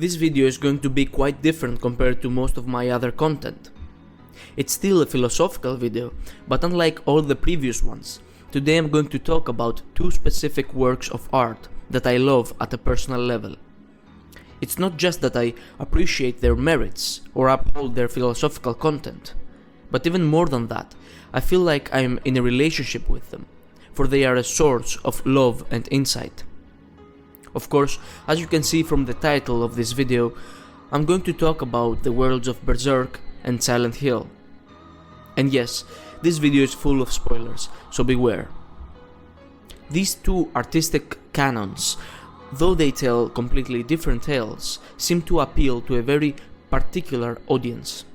This video is going to be quite different compared to most of my other content. It's still a philosophical video, but unlike all the previous ones, today I'm going to talk about two specific works of art that I love at a personal level. It's not just that I appreciate their merits or uphold their philosophical content, but even more than that, I feel like I'm in a relationship with them, for they are a source of love and insight. Of course, as you can see from the title of this video, I'm going to talk about the worlds of Berserk and Silent Hill. And yes, this video is full of spoilers, so beware. These two artistic canons, though they tell completely different tales, seem to appeal to a very particular audience.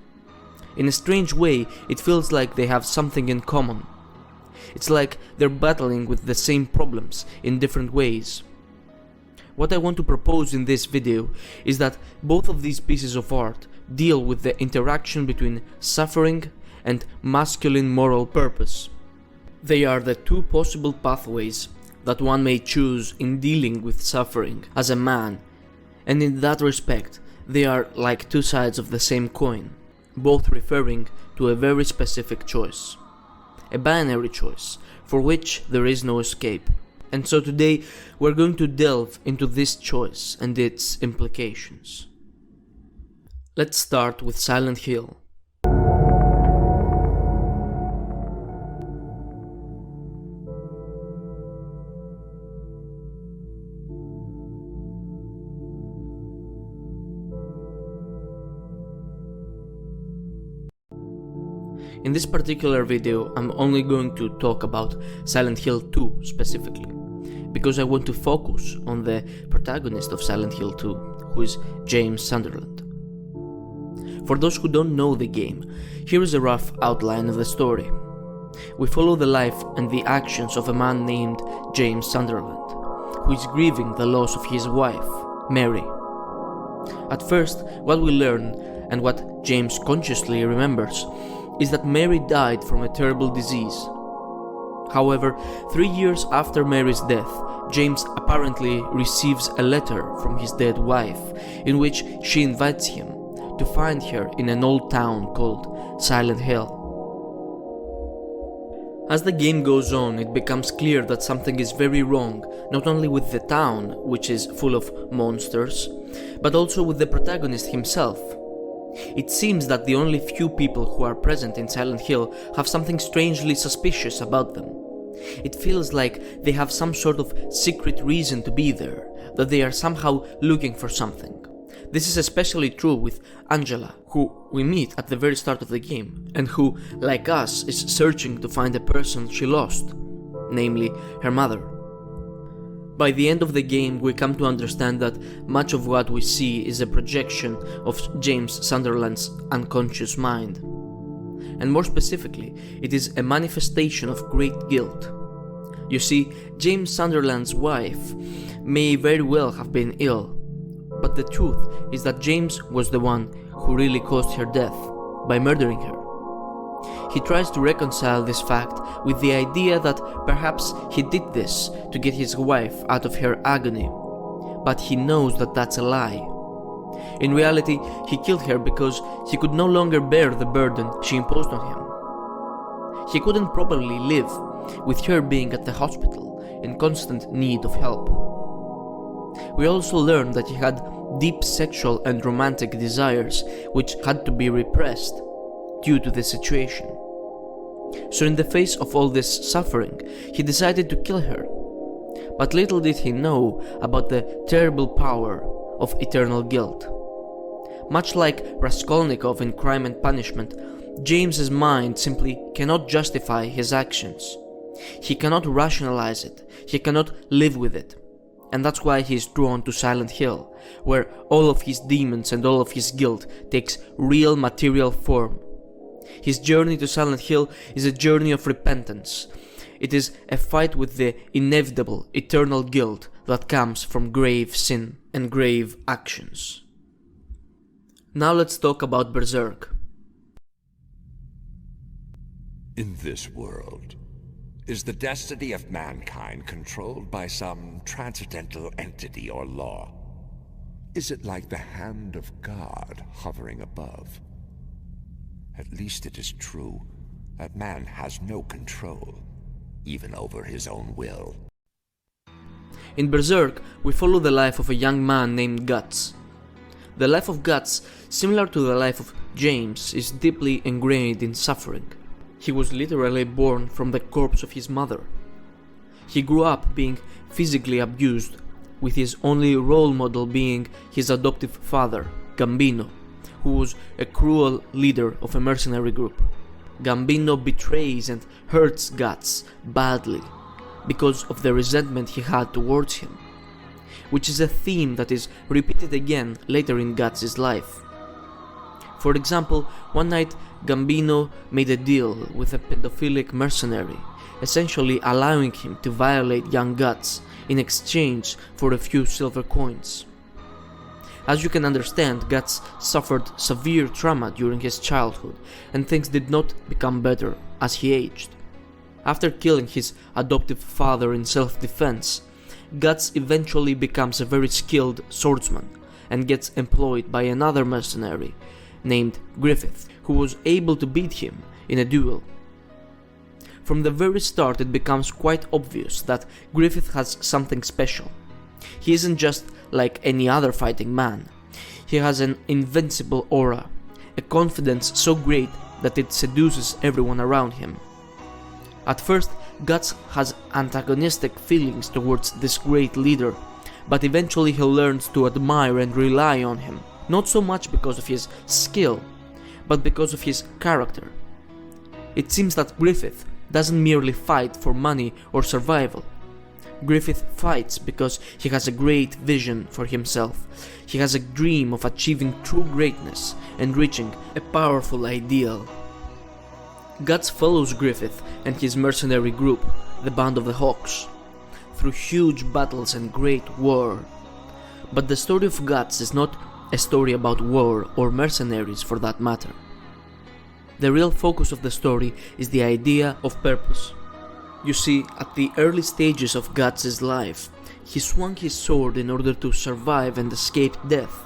In a strange way, it feels like they have something in common. It's like they're battling with the same problems in different ways. What I want to propose in this video is that both of these pieces of art deal with the interaction between suffering and masculine moral purpose. They are the two possible pathways that one may choose in dealing with suffering as a man, and in that respect, they are like two sides of the same coin, both referring to a very specific choice. A binary choice, for which there is no escape. And so today, we're going to delve into this choice and its implications. Let's start with Silent Hill. In this particular video, I'm only going to talk about Silent Hill 2 specifically, because I want to focus on the protagonist of Silent Hill 2, who is James Sunderland. For those who don't know the game, here is a rough outline of the story. We follow the life and the actions of a man named James Sunderland, who is grieving the loss of his wife, Mary. At first, what we learn, and what James consciously remembers, is that Mary died from a terrible disease. However, 3 years after Mary's death, James apparently receives a letter from his dead wife, in which she invites him to find her in an old town called Silent Hill. As the game goes on, it becomes clear that something is very wrong, not only with the town, which is full of monsters, but also with the protagonist himself. It seems that the only few people who are present in Silent Hill have something strangely suspicious about them. It feels like they have some sort of secret reason to be there, that they are somehow looking for something. This is especially true with Angela, who we meet at the very start of the game, and who, like us, is searching to find a person she lost, namely her mother. By the end of the game, we come to understand that much of what we see is a projection of James Sunderland's unconscious mind. And more specifically, it is a manifestation of great guilt. You see, James Sunderland's wife may very well have been ill, but the truth is that James was the one who really caused her death by murdering her. He tries to reconcile this fact with the idea that perhaps he did this to get his wife out of her agony, but he knows that that's a lie. In reality, he killed her because he could no longer bear the burden she imposed on him. He couldn't probably live with her being at the hospital in constant need of help. We also learn that he had deep sexual and romantic desires which had to be repressed due to the situation. So in the face of all this suffering, he decided to kill her. But little did he know about the terrible power of eternal guilt. Much like Raskolnikov in Crime and Punishment, James's mind simply cannot justify his actions. He cannot rationalize it, he cannot live with it. And that's why he is drawn to Silent Hill, where all of his demons and all of his guilt takes real material form. His journey to Silent Hill is a journey of repentance. It is a fight with the inevitable, eternal guilt that comes from grave sin and grave actions. Now let's talk about Berserk. In this world, is the destiny of mankind controlled by some transcendental entity or law? Is it like the hand of God hovering above? At least it is true that man has no control, even over his own will. In Berserk, we follow the life of a young man named Guts. The life of Guts, similar to the life of James, is deeply ingrained in suffering. He was literally born from the corpse of his mother. He grew up being physically abused, with his only role model being his adoptive father, Gambino, who was a cruel leader of a mercenary group. Gambino betrays and hurts Guts badly because of the resentment he had towards him, which is a theme that is repeated again later in Guts' life. For example, one night Gambino made a deal with a pedophilic mercenary, essentially allowing him to violate young Guts in exchange for a few silver coins. As you can understand, Guts suffered severe trauma during his childhood, and things did not become better as he aged. After killing his adoptive father in self-defense, Guts eventually becomes a very skilled swordsman and gets employed by another mercenary named Griffith, who was able to beat him in a duel. From the very start, it becomes quite obvious that Griffith has something special. He isn't just like any other fighting man. He has an invincible aura, a confidence so great that it seduces everyone around him. At first, Guts has antagonistic feelings towards this great leader, but eventually he learns to admire and rely on him, not so much because of his skill, but because of his character. It seems that Griffith doesn't merely fight for money or survival. Griffith fights because he has a great vision for himself. He has a dream of achieving true greatness and reaching a powerful ideal. Guts follows Griffith and his mercenary group, the Band of the Hawks, through huge battles and great war. But the story of Guts is not a story about war or mercenaries for that matter. The real focus of the story is the idea of purpose. You see, at the early stages of Guts' life, he swung his sword in order to survive and escape death.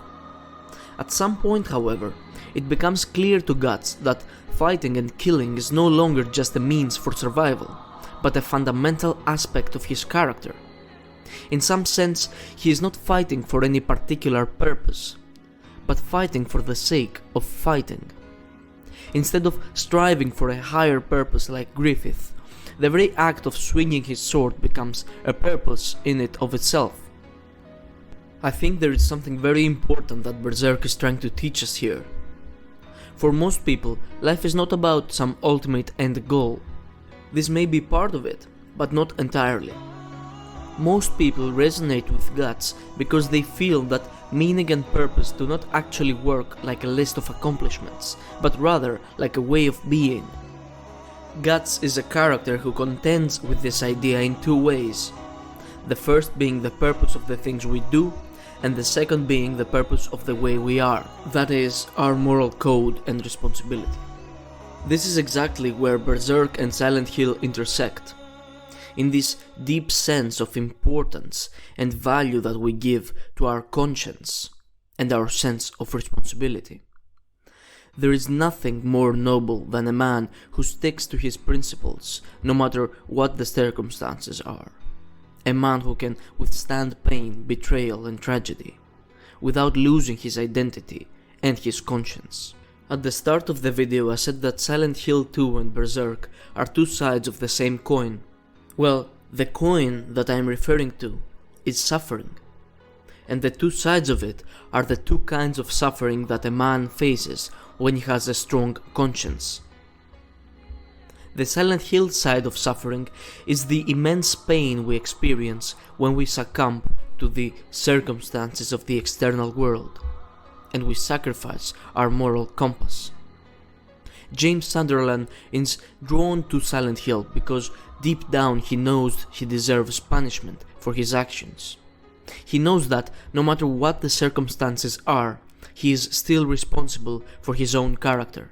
At some point, however, it becomes clear to Guts that fighting and killing is no longer just a means for survival, but a fundamental aspect of his character. In some sense, he is not fighting for any particular purpose, but fighting for the sake of fighting. Instead of striving for a higher purpose like Griffith, the very act of swinging his sword becomes a purpose in it of itself. I think there is something very important that Berserk is trying to teach us here. For most people, life is not about some ultimate end goal. This may be part of it, but not entirely. Most people resonate with Guts because they feel that meaning and purpose do not actually work like a list of accomplishments, but rather like a way of being. Guts is a character who contends with this idea in two ways. The first being the purpose of the things we do, and the second being the purpose of the way we are, that is, our moral code and responsibility. This is exactly where Berserk and Silent Hill intersect, in this deep sense of importance and value that we give to our conscience and our sense of responsibility. There is nothing more noble than a man who sticks to his principles no matter what the circumstances are. A man who can withstand pain, betrayal and tragedy without losing his identity and his conscience. At the start of the video I said that Silent Hill 2 and Berserk are two sides of the same coin. Well, the coin that I am referring to is suffering, and the two sides of it are the two kinds of suffering that a man faces when he has a strong conscience. The Silent Hill side of suffering is the immense pain we experience when we succumb to the circumstances of the external world, and we sacrifice our moral compass. James Sunderland is drawn to Silent Hill because deep down he knows he deserves punishment for his actions. He knows that no matter what the circumstances are, he is still responsible for his own character.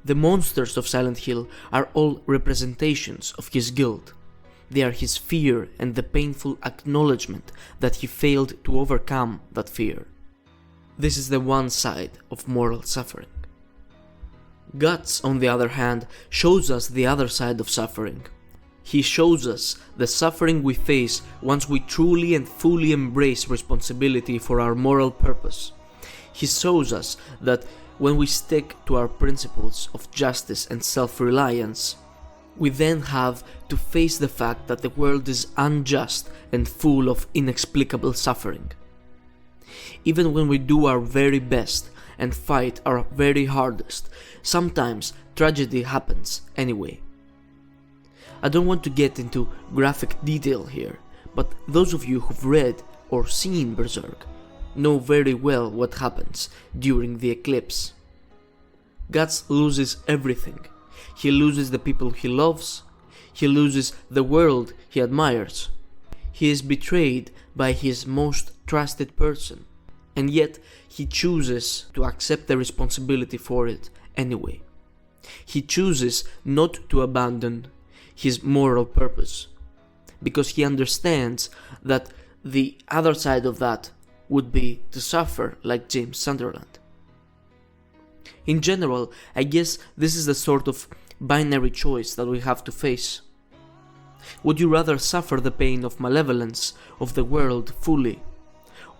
The monsters of Silent Hill are all representations of his guilt. They are his fear and the painful acknowledgement that he failed to overcome that fear. This is the one side of moral suffering. Guts, on the other hand, shows us the other side of suffering. He shows us the suffering we face once we truly and fully embrace responsibility for our moral purpose. He shows us that when we stick to our principles of justice and self-reliance, we then have to face the fact that the world is unjust and full of inexplicable suffering. Even when we do our very best and fight our very hardest, sometimes tragedy happens anyway. I don't want to get into graphic detail here, but those of you who've read or seen Berserk know very well what happens during the eclipse. Guts loses everything. He loses the people he loves. He loses the world he admires. He is betrayed by his most trusted person, and yet he chooses to accept the responsibility for it anyway. He chooses not to abandon his moral purpose, because he understands that the other side of that would be to suffer like James Sunderland. In general, I guess this is the sort of binary choice that we have to face. Would you rather suffer the pain of malevolence of the world fully,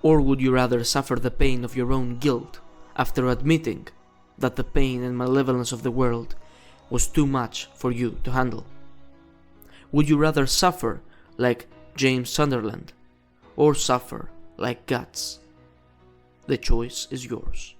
or would you rather suffer the pain of your own guilt after admitting that the pain and malevolence of the world was too much for you to handle? Would you rather suffer like James Sunderland, or suffer like Guts? The choice is yours.